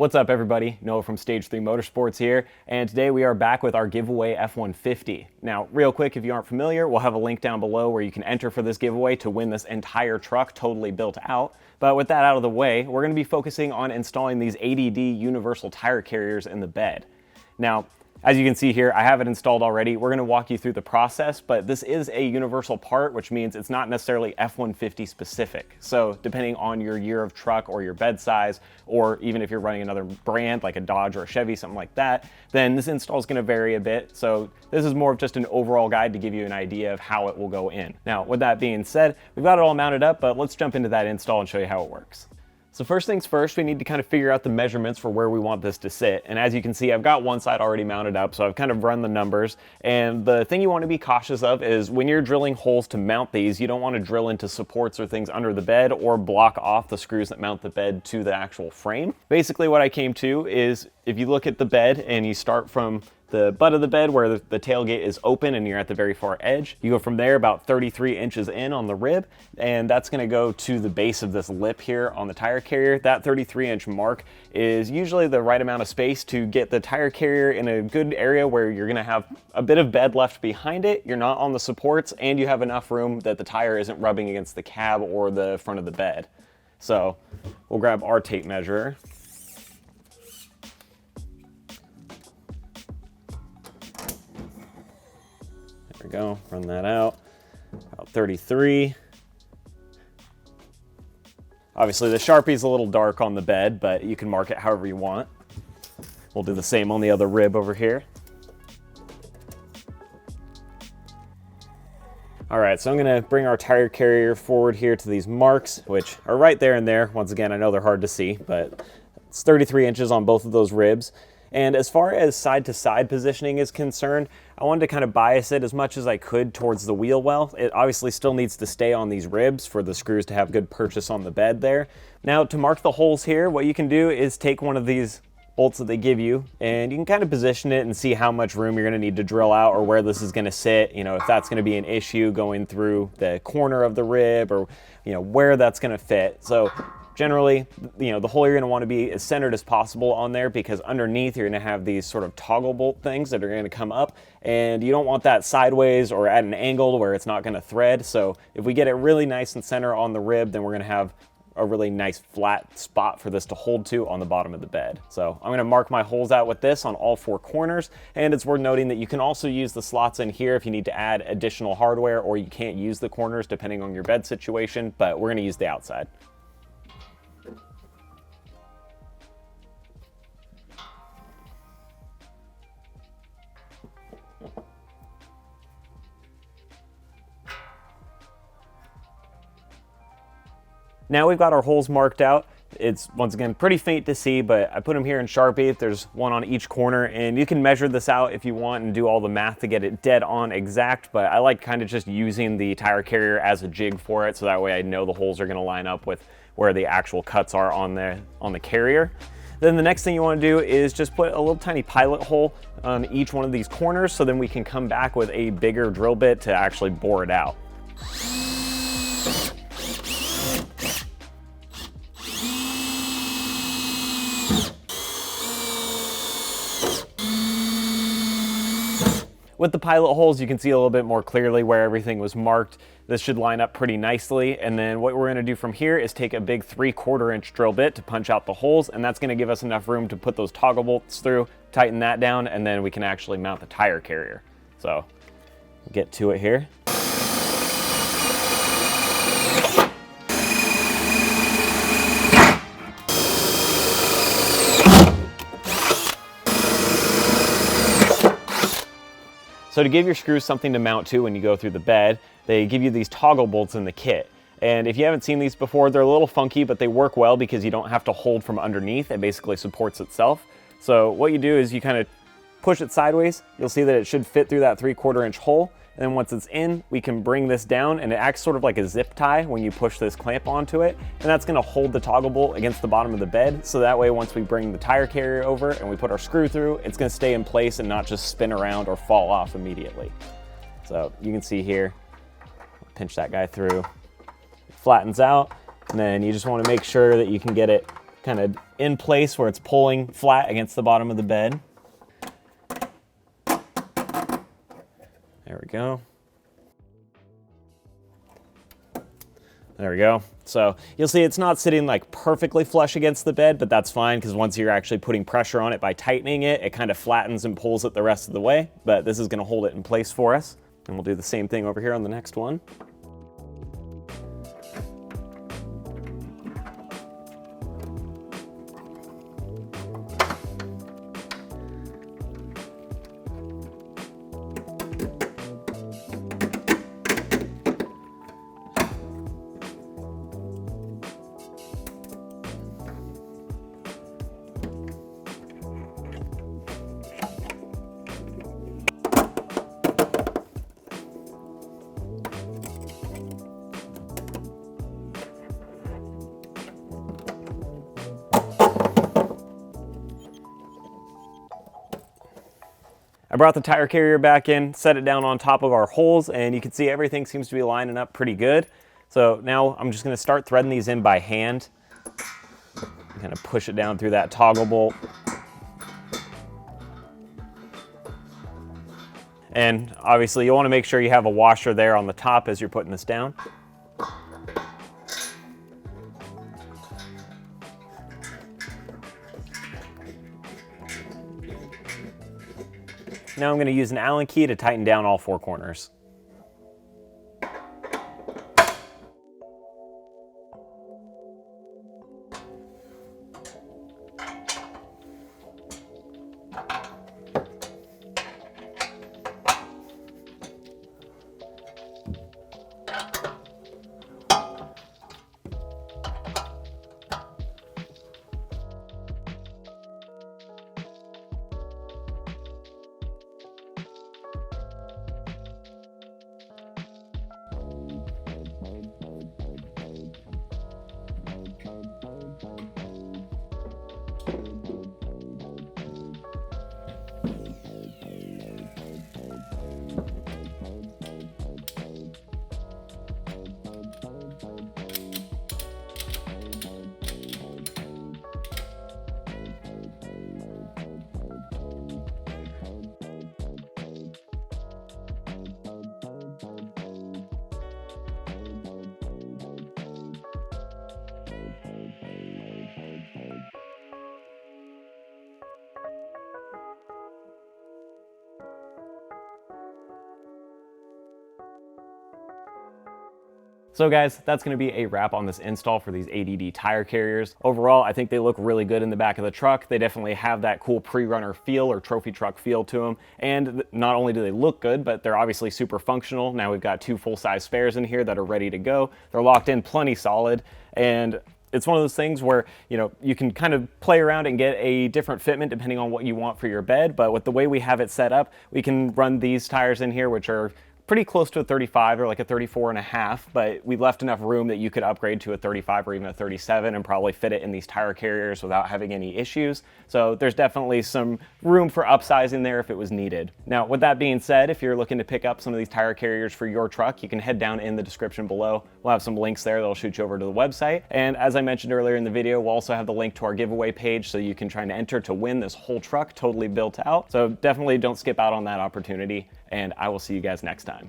What's up everybody, Noah from Stage 3 Motorsports here, and today we are back with our giveaway F150. Now, real quick, if you aren't familiar, we'll have a link down below where you can enter for this giveaway to win this entire truck totally built out. But with that out of the way, we're going to be focusing on installing these ADD universal tire carriers in the bed. Now, as you can see here, I have it installed already. We're going to walk you through the process, but this is a universal part, which means it's not necessarily F-150 specific. So depending on your year of truck or your bed size, or even if you're running another brand like a Dodge or a Chevy, something like that, then this install is going to vary a bit. So this is more of just an overall guide to give you an idea of how it will go in. Now, with that being said, we've got it all mounted up, but let's jump into that install and show you how it works. So first things first, we need to kind of figure out the measurements for where we want this to sit. And as you can see, I've got one side already mounted up, so I've kind of run the numbers. And the thing you want to be cautious of is when you're drilling holes to mount these, you don't want to drill into supports or things under the bed or block off the screws that mount the bed to the actual frame. Basically what I came to is if you look at the bed and you start from the butt of the bed where the tailgate is open and you're at the very far edge. You go from there about 33 inches in on the rib, and that's gonna go to the base of this lip here on the tire carrier. That 33-inch mark is usually the right amount of space to get the tire carrier in a good area where you're gonna have a bit of bed left behind it, you're not on the supports, and you have enough room that the tire isn't rubbing against the cab or the front of the bed. So we'll grab our tape measure. There we go, run that out, about 33. Obviously the Sharpie's a little dark on the bed, but you can mark it however you want. We'll do the same on the other rib over here. All right, so I'm gonna bring our tire carrier forward here to these marks, which are right there and there. Once again, I know they're hard to see, but it's 33 inches on both of those ribs. And as far as side-to-side positioning is concerned, I wanted to kind of bias it as much as I could towards the wheel well. It obviously still needs to stay on these ribs for the screws to have good purchase on the bed there. Now, to mark the holes here, what you can do is take one of these bolts that they give you, and you can kind of position it and see how much room you're going to need to drill out or where this is going to sit, you know, if that's going to be an issue going through the corner of the rib or, you know, where that's going to fit. So generally, you know, the hole you're going to want to be as centered as possible on there because underneath you're going to have these sort of toggle bolt things that are going to come up, and you don't want that sideways or at an angle where it's not going to thread. So if we get it really nice and center on the rib, then we're going to have a really nice flat spot for this to hold to on the bottom of the bed. So I'm going to mark my holes out with this on all four corners, and it's worth noting that you can also use the slots in here if you need to add additional hardware, or you can't use the corners depending on your bed situation, but we're going to use the outside. Now we've got our holes marked out. It's, once again, pretty faint to see, but I put them here in Sharpie. There's one on each corner, and you can measure this out if you want and do all the math to get it dead on exact, but I like kind of just using the tire carrier as a jig for it, so that way I know the holes are gonna line up with where the actual cuts are on the carrier. Then the next thing you want to do is just put a little tiny pilot hole on each one of these corners, so then we can come back with a bigger drill bit to actually bore it out. With the pilot holes, you can see a little bit more clearly where everything was marked. This should line up pretty nicely. And then what we're gonna do from here is take a big 3/4 inch drill bit to punch out the holes, and that's gonna give us enough room to put those toggle bolts through, tighten that down, and then we can actually mount the tire carrier. So, get to it here. So to give your screws something to mount to when you go through the bed, they give you these toggle bolts in the kit. And if you haven't seen these before, they're a little funky, but they work well because you don't have to hold from underneath. It basically supports itself. So what you do is you kind of push it sideways. You'll see that it should fit through that 3/4 inch hole. And then once it's in, we can bring this down, and it acts sort of like a zip tie when you push this clamp onto it. And that's gonna hold the toggle bolt against the bottom of the bed. So that way, once we bring the tire carrier over and we put our screw through, it's gonna stay in place and not just spin around or fall off immediately. So you can see here, pinch that guy through, it flattens out, and then you just wanna make sure that you can get it kind of in place where it's pulling flat against the bottom of the bed. There we go. There we go. So you'll see it's not sitting like perfectly flush against the bed, but that's fine because once you're actually putting pressure on it by tightening it, it kind of flattens and pulls it the rest of the way. But this is going to hold it in place for us. And we'll do the same thing over here on the next one. I brought the tire carrier back in, set it down on top of our holes, and you can see everything seems to be lining up pretty good. So now I'm just going to start threading these in by hand. Kind of push it down through that toggle bolt. And obviously you want to make sure you have a washer there on the top as you're putting this down. Now I'm going to use an Allen key to tighten down all 4 corners. So guys, that's going to be a wrap on this install for these ADD tire carriers. Overall, I think they look really good in the back of the truck. They definitely have that cool pre-runner feel or trophy truck feel to them. And not only do they look good, but they're obviously super functional. Now we've got 2 full-size spares in here that are ready to go. They're locked in plenty solid. And it's one of those things where, you know, you can kind of play around and get a different fitment depending on what you want for your bed. But with the way we have it set up, we can run these tires in here, which are pretty close to a 35 or like a 34.5, but we left enough room that you could upgrade to a 35 or even a 37 and probably fit it in these tire carriers without having any issues. So there's definitely some room for upsizing there if it was needed. Now, with that being said, if you're looking to pick up some of these tire carriers for your truck, you can head down in the description below. We'll have some links there that'll shoot you over to the website. And as I mentioned earlier in the video, we'll also have the link to our giveaway page so you can try and enter to win this whole truck totally built out. So definitely don't skip out on that opportunity, and I will see you guys next time.